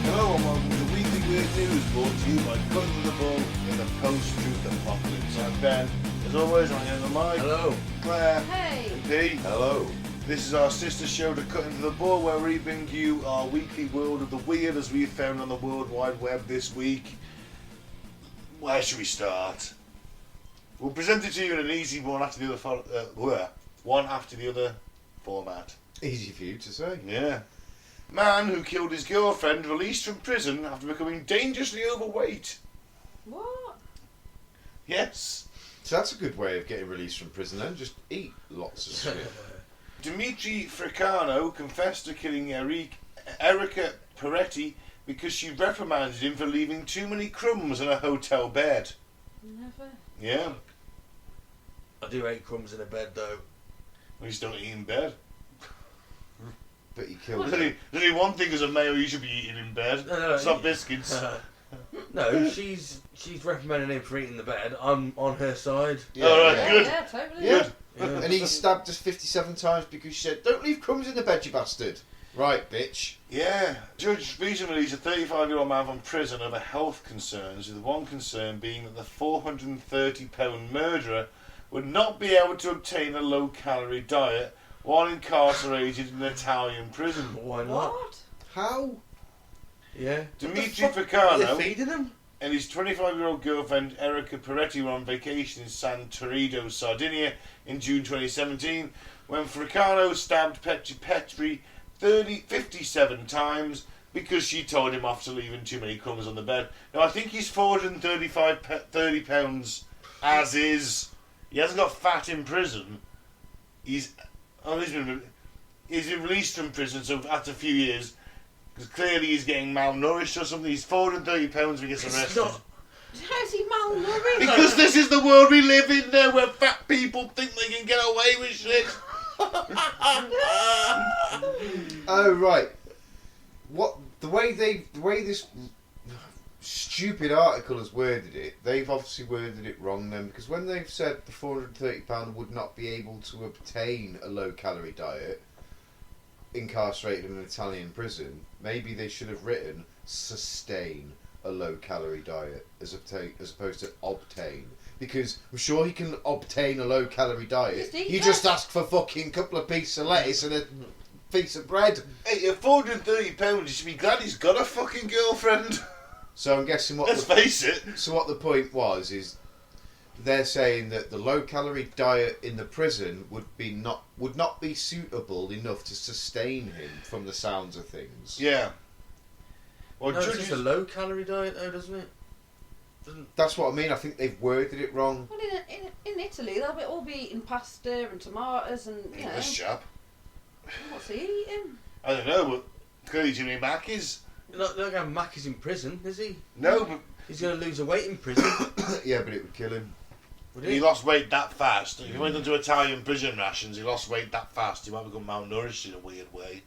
Hello and welcome to Weekly Weird News, brought to you by Cutting the Bull in the post-truth apocalypse. I'm Ben. As always, I'm here with Mike. Hello. Claire. Hey. And Pete. Hello. This is our sister show to Cut Into the Bull, where we bring you our weekly world of the weird as we found on the World Wide Web this week. Where should we start? We'll present it to you in an easy one after the other format. Easy for you to say. Yeah. Man who killed his girlfriend released from prison after becoming dangerously overweight. What? Yes. So that's a good way of getting released from prison then. Just eat lots of shit. Dimitri Fricano confessed to killing Erica Peretti because she reprimanded him for leaving too many crumbs in a hotel bed. Never. Yeah. I do hate crumbs in a bed though. We just don't eat in bed. But you killed There's her. only one thing as a male you should be eating in bed. No, Soft biscuits. No, she's reprimanding him for eating the bed. I'm on her side. Yeah, All right, yeah. good. Yeah, totally. Yeah. Yeah. And he stabbed us 57 times because she said, "Don't leave crumbs in the bed, you bastard." Right, bitch. Yeah. Judge recently released a 35-year-old man from prison over health concerns, with one concern being that the £430 murderer would not be able to obtain a low-calorie diet while incarcerated in an Italian prison. Why not? What? How? Yeah. Dimitri What the fuck? Fricano They're feeding him? and his 25-year-old girlfriend Erica Peretti were on vacation in San Torrido, Sardinia in June 2017 when Fricano stabbed Petri 57 times because she told him off for leaving too many crumbs on the bed. Now I think he's 30 pounds as is. He hasn't got fat in prison. He's been released from prison, so after a few years, because clearly he's getting malnourished or something. He's 430 pounds when he gets arrested. How's he malnourished? Because this is the world we live in now, where fat people think they can get away with shit. Oh, right. What the way this stupid article has worded it, they've obviously worded it wrong then, because when they've said the £430 would not be able to obtain a low-calorie diet incarcerated in an Italian prison, maybe they should have written sustain a low-calorie diet as opposed to obtain. Because I'm sure he can obtain a low-calorie diet. You just ask for fucking couple of pieces of lettuce and a piece of bread. Hey, at £430, you should be glad he's got a fucking girlfriend. So I'm guessing Let's face it. So what the point was is they're saying that the low-calorie diet in the prison would not be suitable enough to sustain him from the sounds of things. Yeah. Well, No, it's just a low-calorie diet though, doesn't it? That's what I mean. I think they've worded it wrong. Well, in Italy, they'll all be eating pasta and tomatoes and, you know. English chap. What's he eating? I don't know, but clearly Jimmy Mack is. They're not going to have Mackie's in prison, is he? No, but He's going to lose a weight in prison. Yeah, but it would kill him. Would he lost weight that fast. If he went into Italian prison rations, he lost weight that fast. He might become malnourished in a weird way.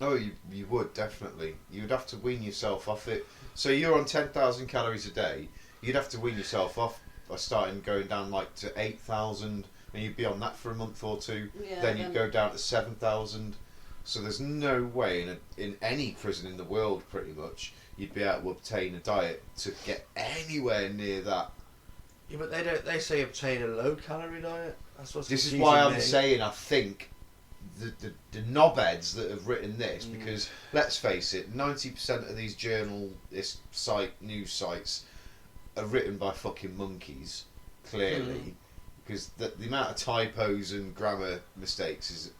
Oh, you would, definitely. You'd have to wean yourself off it. So you're on 10,000 calories a day. You'd have to wean yourself off by starting going down like to 8,000, and you'd be on that for a month or two. Yeah, Then you'd go down to 7,000. So there's no way in any prison in the world, pretty much, you'd be able to obtain a diet to get anywhere near that. Yeah, but they say obtain a low-calorie diet. That's what's This is confusing why I'm me. saying I think the knobheads that have written this, because let's face it, 90% of these news sites are written by fucking monkeys, clearly, because the amount of typos and grammar mistakes is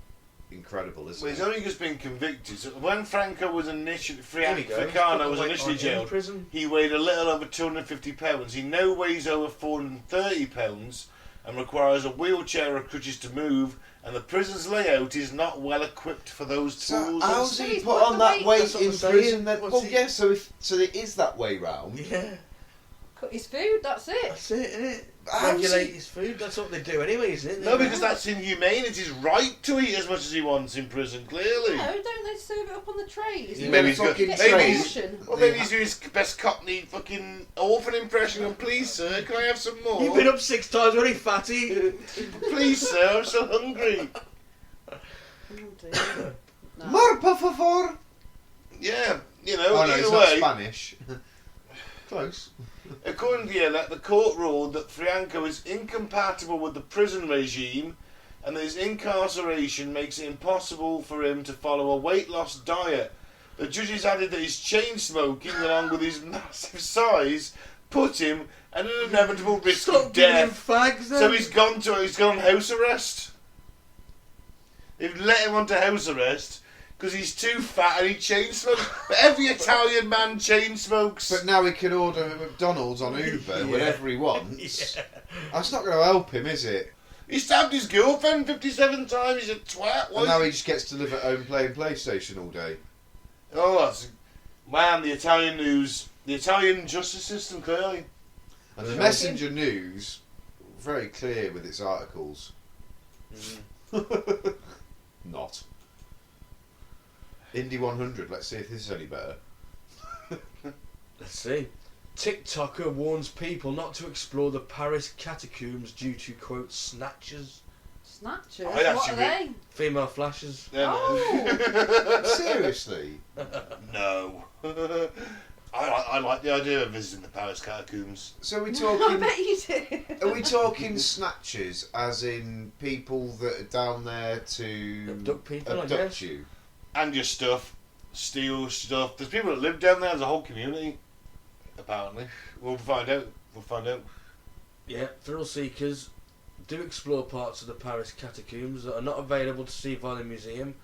incredible, isn't Well, he's it? only just been convicted. So when Franco was initially There we go. Fricano was Put the weight initially on in jailed, prison. he weighed a little over 250 pounds. He now weighs over 430 pounds and requires a wheelchair or crutches to move. And the prison's layout is not well equipped for those So tools. how's So he he's put put on the that weight- weight That's what in I'm saying. prison? Then, What's well, he- yeah. So it is that way round. Yeah, Cut his food, that's it. that's it, innit? regulate his food. That's what they do anyway, isn't it? No, because that's inhumane. It's his right to eat as much as he wants in prison, clearly. No, don't they serve it up on the trays? Yeah, Maybe he's got. fucking Maybe trays. he's, well, maybe he's doing his best Cockney fucking orphan impression. And please, sir, can I have some more? You've been up 6 times already, fatty. Please, sir, I'm so hungry. Oh dear. No. More por favor. Yeah, you know. Oh no, either it's way, not Spanish. Close. according to the court ruled that Frianco is incompatible with the prison regime, and that his incarceration makes it impossible for him to follow a weight loss diet. The judges added that his chain smoking, along with his massive size, put him at an inevitable risk Stop of giving him death. fags then. So he's gone house arrest. They've let him onto house arrest because he's too fat and he chain smokes. But every Italian man chain smokes. But now he can order McDonald's on Uber whenever he wants. That's not going to help him, is it? He stabbed his girlfriend 57 times. He's a twat. And now he just gets to live at home playing PlayStation all day. Oh, that's man. The Italian news, the Italian justice system, clearly. And the Messenger News, very clear with its articles. Not. Indy 100, let's see if this is any better. Let's see. TikToker warns people not to explore the Paris catacombs due to, quote, snatchers. Snatchers? I'd What actually are they? Female flashes. Oh. Seriously? No. I like the idea of visiting the Paris catacombs. So are we I talking... bet you do. Are we talking snatchers, as in people that are down there to Abduct people, I abduct guess. you? And your stuff, steal stuff. There's people that live down there. There's a whole community. Apparently, we'll find out. Yeah, thrill seekers do explore parts of the Paris catacombs that are not available to see via the museum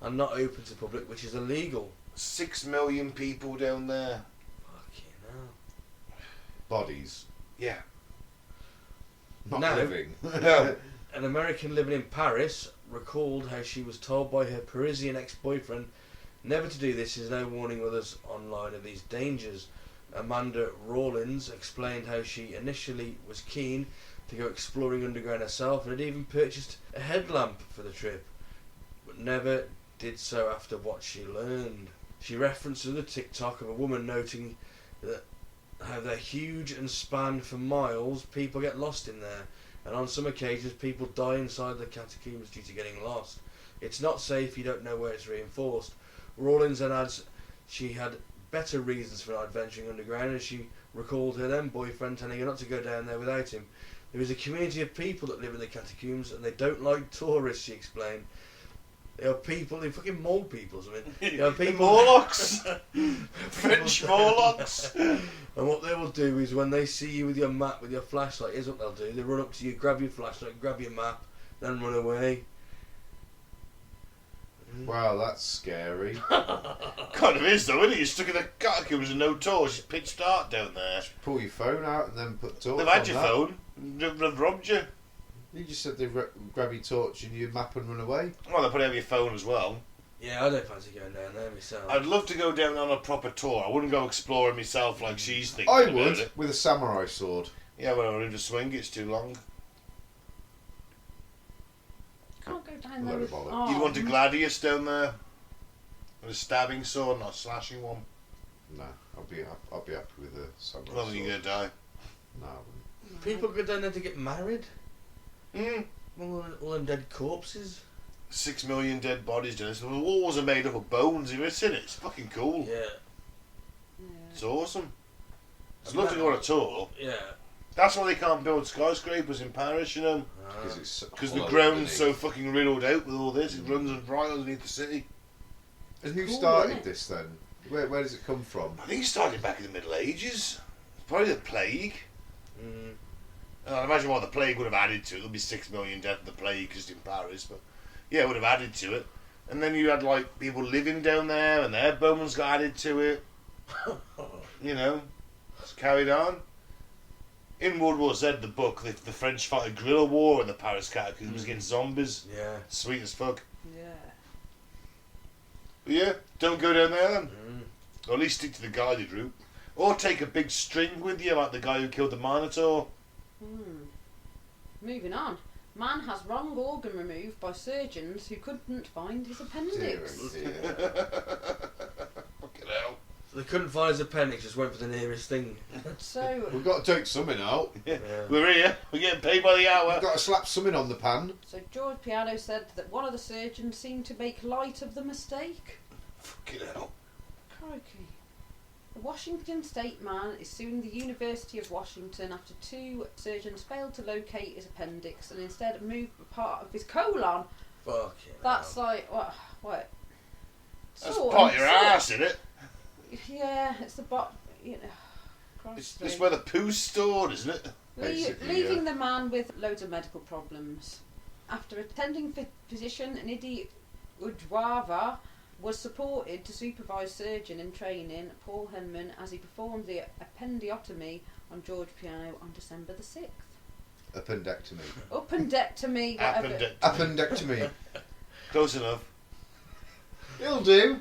and not open to the public, which is illegal. 6 million people down there. Fucking hell. Bodies. Yeah. Not No. living. No. An American living in Paris recalled how she was told by her Parisian ex-boyfriend never to do this, is no warning others online of these dangers. Amanda Rawlins explained how she initially was keen to go exploring underground herself and had even purchased a headlamp for the trip, but never did so after what she learned. She referenced another TikTok of a woman noting that how they're huge and span for miles, people get lost in there, and on some occasions people die inside the catacombs due to getting lost. It's not safe, you don't know where it's reinforced. Rawlins then adds she had better reasons for not adventuring underground, as she recalled her then boyfriend telling her not to go down there without him. There is a community of people that live in the catacombs and they don't like tourists, she explained. They are people, they're fucking mole people or something. They are people, Morlocks. French Morlocks. and what they will do is when they see you with your map, with your flashlight, here's what they'll do. They run up to you, grab your flashlight, grab your map, then run away. Wow, that's scary. Kind of is though, isn't it? You're stuck in the catacombs with no torch. It's pitch dark down there. Pull your phone out and then put torch They've on had your that. phone. They've robbed you. You just said they grab your torch and your map and run away. Well, they probably have your phone as well. Yeah, I don't fancy going down there myself. I'd love to go down on a proper tour. I wouldn't go exploring myself like she's thinking I about would, it. with a samurai sword. Yeah, well, I would swing. It's too long. Can't go down Load there of with bollocks. arms. You'd want a gladius down there. With a stabbing sword, not a slashing one. No, I'll be happy with a samurai Well, then sword. you're going to die. No, I wouldn't. People go down there to get married. Mm. All them dead corpses. 6 million dead bodies down there. So the walls are made up of bones. Have you ever seen it? It's fucking cool. Yeah. It's awesome. I'd love to go on a tour. Yeah. That's why they can't build skyscrapers in Paris, you know. Because it's Because the hollow ground's so underneath. fucking riddled out with all this. It runs right underneath the city. And who Cool, started isn't it? this then? Where does it come from? I think it started back in the Middle Ages. Probably the plague. Mm. I imagine what the plague would have added to it. There'll be 6 million dead from the plague just in Paris, but yeah, it would have added to it. And then you had like people living down there, and their bones got added to it. You know, it's carried on. In World War Z, the book, the French fought a guerrilla war in the Paris catacombs against zombies. Yeah. Sweet as fuck. Yeah. But yeah, don't go down there then. Mm. Or at least stick to the guided route. Or take a big string with you, like the guy who killed the Minotaur. Moving on. Man has wrong organ removed by surgeons who couldn't find his appendix. Dear. Fucking hell. They couldn't find his appendix, just went for the nearest thing. So, We've got to take something out. Yeah. We're here. We're getting paid by the hour. We've got to slap something on the pan. so George Piano said that one of the surgeons seemed to make light of the mistake. Fucking hell. Crikey. A Washington state man is suing the University of Washington after 2 surgeons failed to locate his appendix and instead moved a part of his colon. Fucking That's hell. like, what? That's Sort part of- of your ass, isn't it? Yeah, it's the bot. You know, It's Christ. where the poo's stored, isn't it? Basically, Leaving the man with loads of medical problems. After attending physician Nidhi Ujwava was supported to supervise surgeon in training Paul Henman as he performed the appendiotomy on George Piano on December the 6th. Appendectomy. Appendectomy, whatever. Appendectomy. Close enough. It'll do.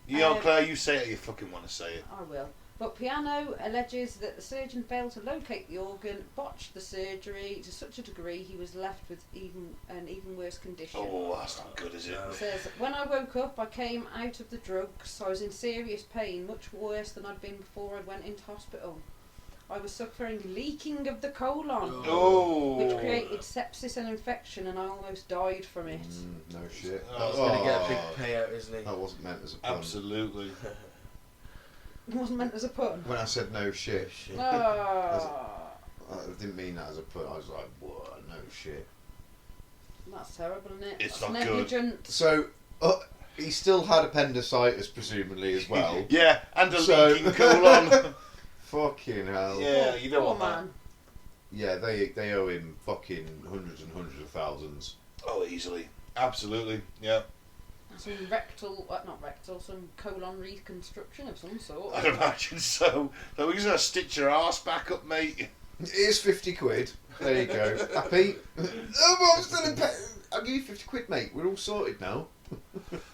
You know, Claire, you say it or you fucking want to say it. I will. But Piano alleges that the surgeon failed to locate the organ, botched the surgery to such a degree he was left with an even worse condition. Oh, that's not good, is it? It says, when I woke up, I came out of the drugs. I was in serious pain, much worse than I'd been before I went into hospital. I was suffering leaking of the colon, Oh. which created sepsis and infection, and I almost died from it. No shit. Oh. He's going to get a big payout, isn't he? That wasn't meant as a pun. Absolutely. It wasn't meant as a pun. When I said no shit, Shit. Oh, I didn't mean that as a pun. I was like, what? No shit. that's terrible, isn't it? It's That's not good. negligent. So, he still had appendicitis, presumably, as well. Yeah, and a So- leaking colon. Fucking hell. Yeah, you don't Poor want that. man. Yeah, they owe him fucking hundreds and hundreds of thousands. Oh, easily. Absolutely. Yeah. Some some colon reconstruction of some sort. I'd imagine so. So we're just going to stitch your arse back up, mate. Here's 50 quid. There you go. Happy? Oh, I'm still in pay. I'll give you 50 quid, mate. We're all sorted now.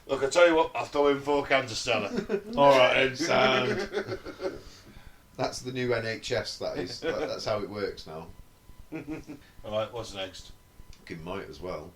Look, I tell you what, I'll throw in 4 cans of Stella. Alright, sound. That's the new NHS, that is. That's how it works now. Alright, what's next? Fucking might as well.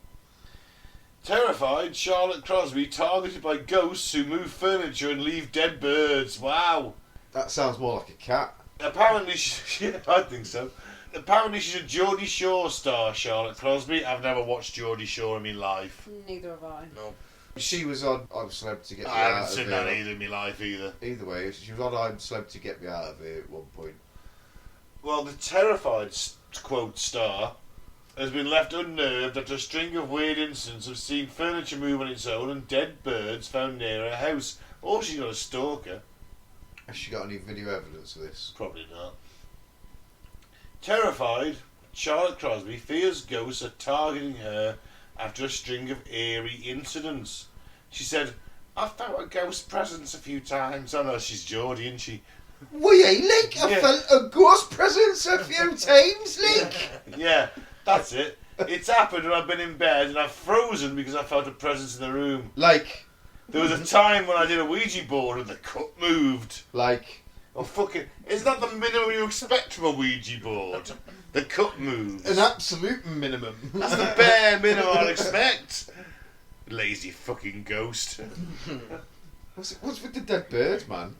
Terrified, Charlotte Crosby targeted by ghosts who move furniture and leave dead birds. Wow. That sounds more like a cat. Apparently, yeah, I think so. Apparently, she's a Geordie Shore star, Charlotte Crosby. I've never watched Geordie Shore in my life. Neither have I. No. She was on I'm Celebrity to Get Me I Out haven't of seen Here. that either in my life either. Either way, she was on I'm Celebrity to Get Me Out of Here at one point. Well, the terrified quote star has been left unnerved after a string of weird incidents of seeing furniture move on its own and dead birds found near her house. Or she's got a stalker. Has she got any video evidence of this? Probably not. Terrified, Charlotte Crosby fears ghosts are targeting her after a string of eerie incidents. She said, "I've felt a ghost presence a few times." I know she's Geordie, isn't she? Wait, Link, I Yeah. felt a ghost presence a few times, Link. Yeah, that's it. It's happened when I've been in bed and I've frozen because I felt a presence in the room. Like, There was a time when I did a Ouija board and the cup moved. Oh, fucking... Isn't that the minimum you expect from a Ouija board? The cup moves. an absolute minimum. That's the bare minimum I'd expect. Lazy fucking ghost. What's with the dead birds, man?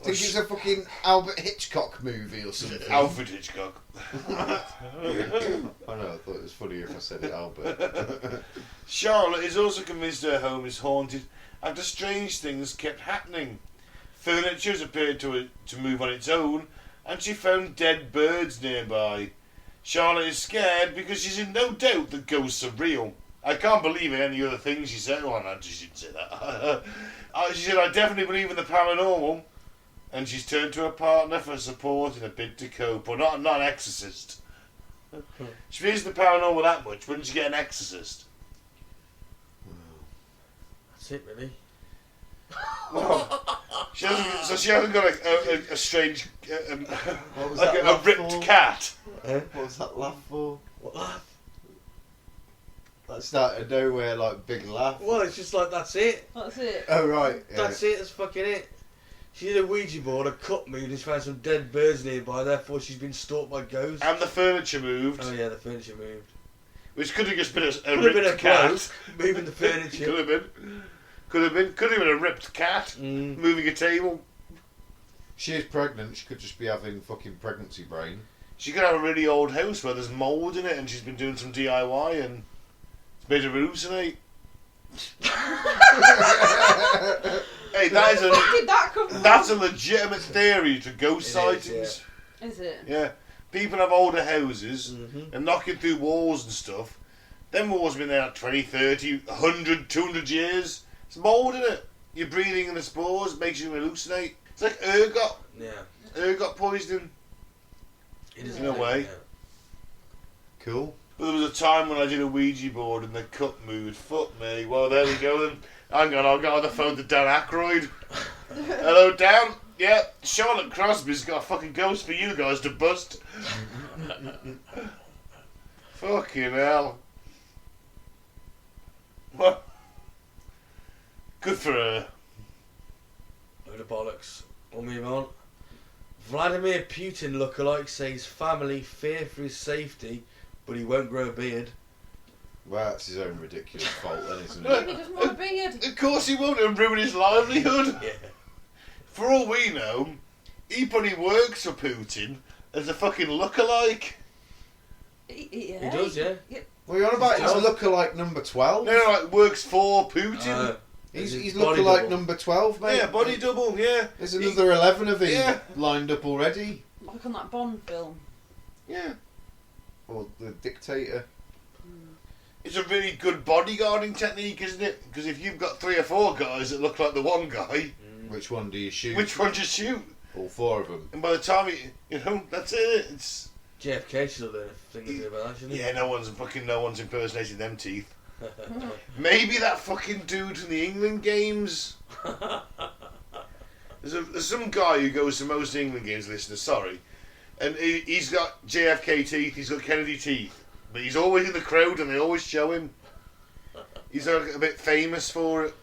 Think it's a fucking Albert Hitchcock movie or something? Alfred Hitchcock. I know, I thought it was funnier if I said it, Albert. Charlotte is also convinced her home is haunted after strange things kept happening. Furniture has appeared to move on its own, and she found dead birds nearby. Charlotte is scared because she's in no doubt that ghosts are real. I can't believe in any other things she said. Oh, no, she didn't say that. She said, "I definitely believe in the paranormal." And she's turned to her partner for support in a bid to cope. Or not an exorcist. She believes in the paranormal that much. Wouldn't she get an exorcist? That's it, really. She hasn't, so she hasn't got a strange, What was like that a laugh ripped for? cat. What was that laugh for? What laugh? That started nowhere, like big laugh. Well, it's just like, that's it. That's it. Oh right, yeah. That's it, that's fucking it. She did a Ouija board, a cup moved, and she found some dead birds nearby. Therefore, she's been stalked by ghosts. And the furniture moved. Oh yeah, the furniture moved. Which could have just been a Could have been a ripped cat. bloke moving the furniture. Could have been. Could have been a ripped cat moving a table. She is pregnant. She could just be having fucking pregnancy brain. She could have a really old house where there's mould in it and she's been doing some DIY and it's made her hallucinate. Hey, that is Where did that come from? that's a legitimate theory to ghost sightings. Is it? Yeah. People have older houses and knocking through walls and stuff. Them walls have been there like 20, 30, 100, 200 years. It's mould in it. You're breathing in the spores, it makes you hallucinate. It's like ergot. Yeah. Ergot poisoning. It is In a way. Yeah. Cool. But there was a time when I did a Ouija board and the cup moved. Fuck me. Well, there we go then. Hang on, I'll get on the phone to Dan Aykroyd. Hello, Dan. Yeah, Charlotte Crosby's got a fucking ghost for you guys to bust. Fucking hell. Well, good for her. Load of bollocks. We'll move on. Vladimir Putin lookalike says family fear for his safety, but he won't grow a beard. Well, that's his own ridiculous fault then, isn't Maybe it? he doesn't want a beard. Of course he won't, and ruin his livelihood. Yeah. For all we know, he probably works for Putin as a fucking lookalike. He does, yeah. Well, you're on about his lookalike number 12? No, like works for Putin. He's body lookalike double. number 12, mate. Yeah, body double, yeah. There's another 11 of him Yeah. lined up already. Like on that Bond film. Yeah. Or the dictator. It's a really good bodyguarding technique, isn't it? Because if you've got 3 or 4 guys that look like the one guy, Which one do you shoot? which one do you shoot? All 4 of them. And by the time you know, that's it. It's JFK should have done a thing to do about that, shouldn't he? yeah, no one's impersonating them teeth. Maybe that fucking dude from the England games. There's some guy who goes to most England games, listeners, sorry. And he's got JFK teeth, he's got Kennedy teeth. But he's always in the crowd and they always show him. He's like a bit famous for it.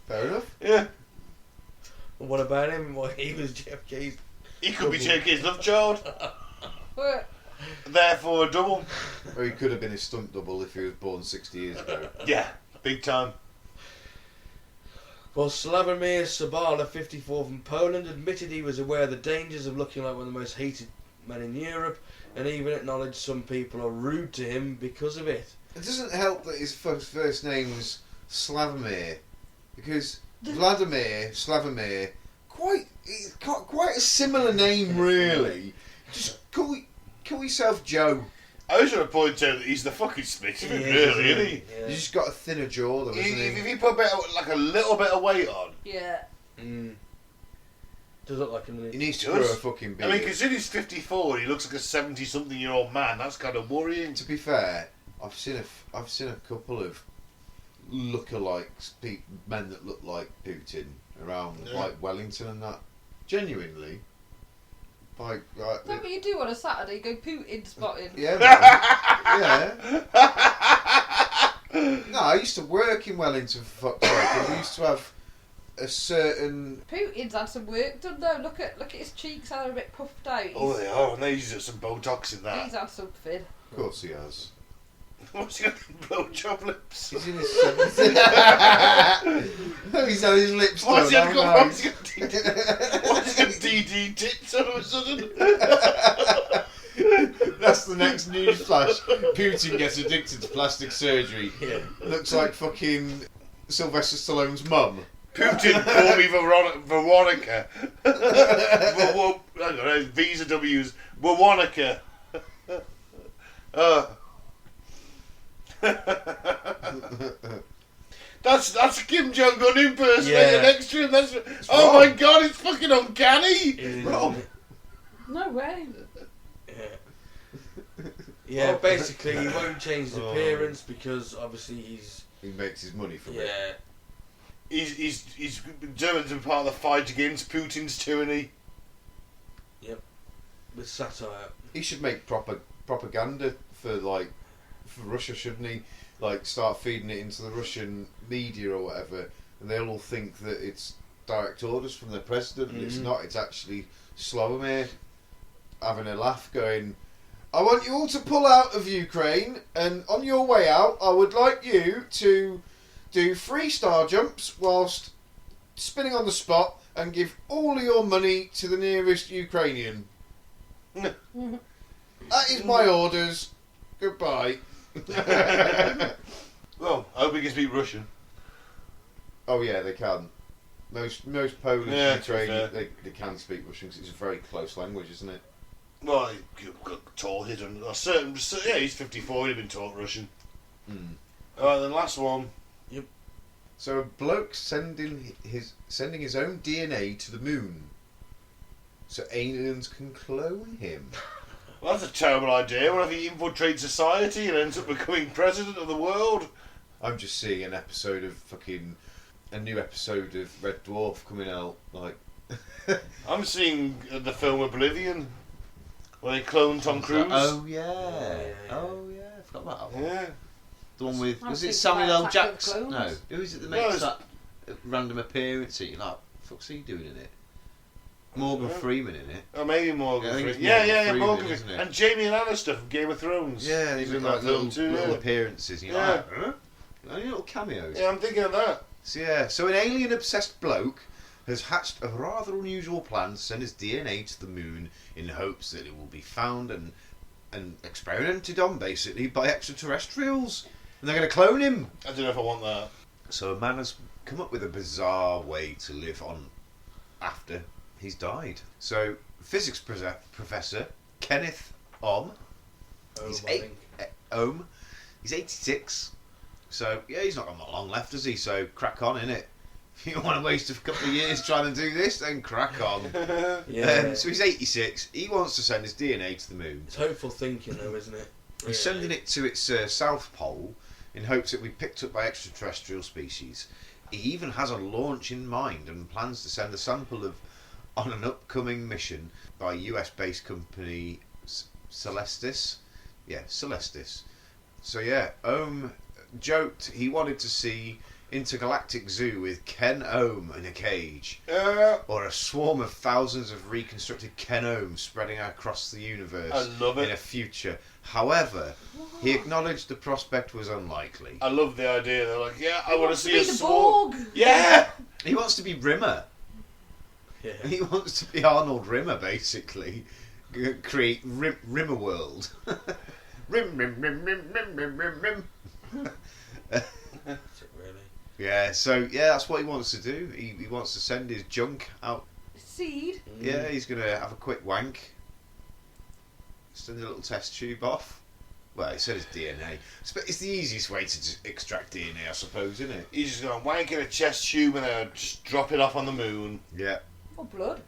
Fair enough. Yeah. And what about him? Well, he was JFK's. He could be JFK's love child. But Therefore a double. Or he could have been his stunt double if he was born 60 years ago. Yeah, big time. Well, Sławomir Sabala, 54, from Poland, admitted he was aware of the dangers of looking like one of the most hated men in Europe, and even acknowledged some people are rude to him because of it. It doesn't help that his first name's Slavomir, because Slavomir, quite a similar name really. Just call yourself Joe. I was trying to point out that he's the fucking Smith, He really, is, isn't he? Yeah. He's just got a thinner jaw though, isn't If he? he put a little bit of weight on, yeah. Does look like him. doesn't He he? needs to Does. grow a fucking beard. I mean, considering he's 54, he looks like a 70-something-year-old man. That's kind of worrying. To be fair, I've seen a couple of lookalikes, men that look like Putin around Yeah. like Wellington and that. Genuinely, like Is that what you do on a Saturday? Go Putin spotting? yeah, man. Yeah. No, I used to work in Wellington for fuck's sake, and we used to have a certain. Putin's had some work done though. Look at his cheeks, how they're a bit puffed out. Oh, they are, and they use some Botox in that. He's had something. Of course, he has. What's he got? Blowjob lips. He's in his 70s. He's had his lips done. What's he haven't got? I? What's he got DD tits all of a sudden? That's the next news flash. Putin gets addicted to plastic surgery. Yeah. Looks like fucking Sylvester Stallone's mum. Putin, call me Veronica. Hang on, Visa W's. Veronica. That's Kim Jong-un impersonator Yeah. next to him. That's wrong. my god, it's fucking uncanny. It is, Rob. isn't it? No way. Yeah. Yeah, basically he won't change his appearance because obviously he's He makes his money from it. yeah. He's determined to be part of the fight against Putin's tyranny. With satire. He should make propaganda for Russia, shouldn't he? Like start feeding it into the Russian media or whatever. and they'll all think that it's direct orders from the president, and it's not. It's actually Slobomir having a laugh, going, "I want you all to pull out of Ukraine, and on your way out, I would like you to do 3 star jumps whilst spinning on the spot and give all of your money to the nearest Ukrainian. That is my orders. Goodbye." Well, I hope he can speak Russian. Oh yeah, they can. Most Polish Yeah, Ukrainian, they can speak Russian because it's a very close language, isn't it? Well, he got taught it, and he's 54. He'd been taught Russian. Alright, then last one. So a bloke sending his own DNA to the moon, so aliens can clone him. Well, that's a terrible idea. What if he infiltrates society and ends up becoming president of the world? I'm just seeing a new episode of Red Dwarf coming out. Like, I'm seeing the film Oblivion, where they clone Tom Cruise. Oh yeah. Oh yeah. I forgot about that one. Yeah. The one with, I was was it thinking Samuel L. about Attack of Jackson? No. Clones. Who is it that No, makes it's- that random appearance? You're like, what's he doing in it? Morgan Yeah. Freeman in it. Or maybe Morgan Yeah, I think Freeman. it's Yeah, Morgan yeah, Freeman, Morgan isn't Freeman. it? And Jamie Lannister from Game of Thrones. yeah, they He's do in like that film little, too, little yeah. appearances. And you're Yeah. like, huh? Only little cameos. Yeah, I'm thinking of that. So an alien-obsessed bloke has hatched a rather unusual plan to send his DNA to the moon in hopes that it will be found and experimented on, basically, by extraterrestrials. And they're going to clone him. I don't know if I want that. So a man has come up with a bizarre way to live on after he's died. So physics professor Kenneth Ohm, he's Ohm, he's 86. So yeah, he's not got that long left, has he? So crack on, innit? If you don't want to waste a couple of years trying to do this, then crack on. Yeah. So he's 86. He wants to send his DNA to the moon. It's hopeful thinking, though, isn't it? He's sending it to its south pole in hopes it will be picked up by extraterrestrial species. He even has a launch in mind and plans to send a sample on an upcoming mission by US-based company Celestis. Yeah, Celestis. So yeah, Ohm joked he wanted to see Intergalactic Zoo with Ken Ohm in a cage, or a swarm of thousands of reconstructed Ken Ohms spreading across the universe I love it. in a future. However, he acknowledged the prospect was unlikely. I love the idea. They're like, yeah, I want to see a Be the small. Borg. Yeah. He wants to be Rimmer. Yeah. He wants to be Arnold Rimmer, basically. Create Rimmer World. Rim. That's it, really. Yeah, so yeah, that's what he wants to do. He wants to send his junk out. Seed. Yeah, he's going to have a quick wank. Send a little test tube off. Well, he said it's DNA. It's the easiest way to extract DNA, I suppose, isn't it? He's just going to wank in a chest tube and then just drop it off on the moon. Yeah. Or blood.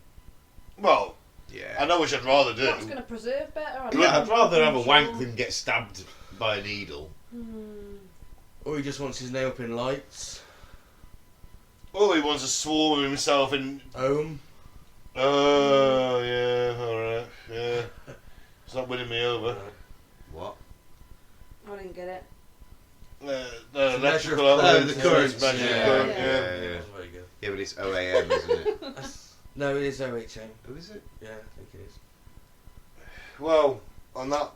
Well, Yeah. I know which I'd rather do. That's going to preserve better. I don't Yeah, know. I'd rather have a wank than get stabbed by a needle. Or he just wants his name up in lights. Oh, he wants to swarm himself in. Ohm. Oh, yeah, alright, yeah. It's not winning me over. What? I didn't get it. The electrical measure of element. current. the currents, Measure of yeah. current, Yeah. yeah. That's very good. Yeah, but it's OAM, isn't it? No, it is OHM. Who is it? Yeah, I think it is. Well, on that.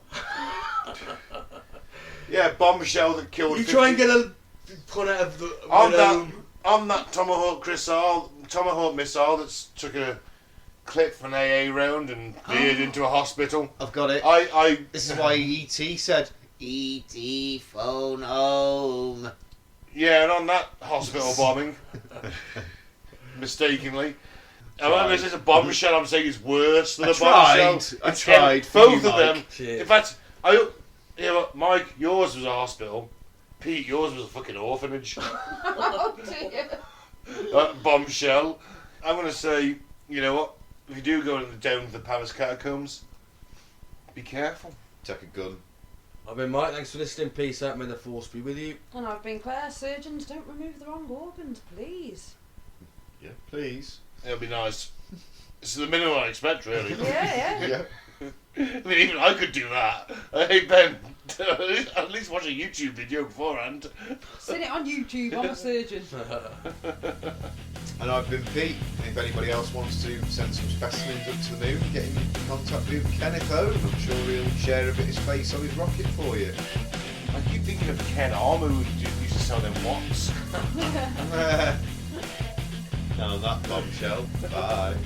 Yeah, bombshell that killed. You 50 try and get a pun out of the On with that- Ohm. On that Tomahawk missile that's took a clip from an AA round and veered into a hospital. I've got it. I This is why E.T. said, E.T. phone home. yeah, and on that hospital bombing, mistakenly. However, this is a bombshell. I'm saying it's worse than I a bombshell. tried. I It's tried for both you, of them. Mike. Cheers. In fact, Mike, yours was a hospital. Pete, yours was a fucking orphanage. Oh dear. Bombshell. I'm going to say, you know what? If you do go down to the Paris catacombs, be careful. Take a gun. I've been Mike, thanks for listening. Peace out, may the force be with you. And I've been Claire. Surgeons, don't remove the wrong organs, please. Yeah, please. It'll be nice. This is the minimum I expect, really. Yeah, yeah. Yeah. I mean, even I could do that. Hey, Ben, at least watch a YouTube video beforehand. Seen it on YouTube, I'm a surgeon. And I've been Pete. If anybody else wants to send some specimens up to the moon, get in contact with Kenneth Owen. I'm sure he'll share a bit of space on his rocket for you. I keep thinking of Ken Armour who used to sell them watts. Now that bombshell. Bye.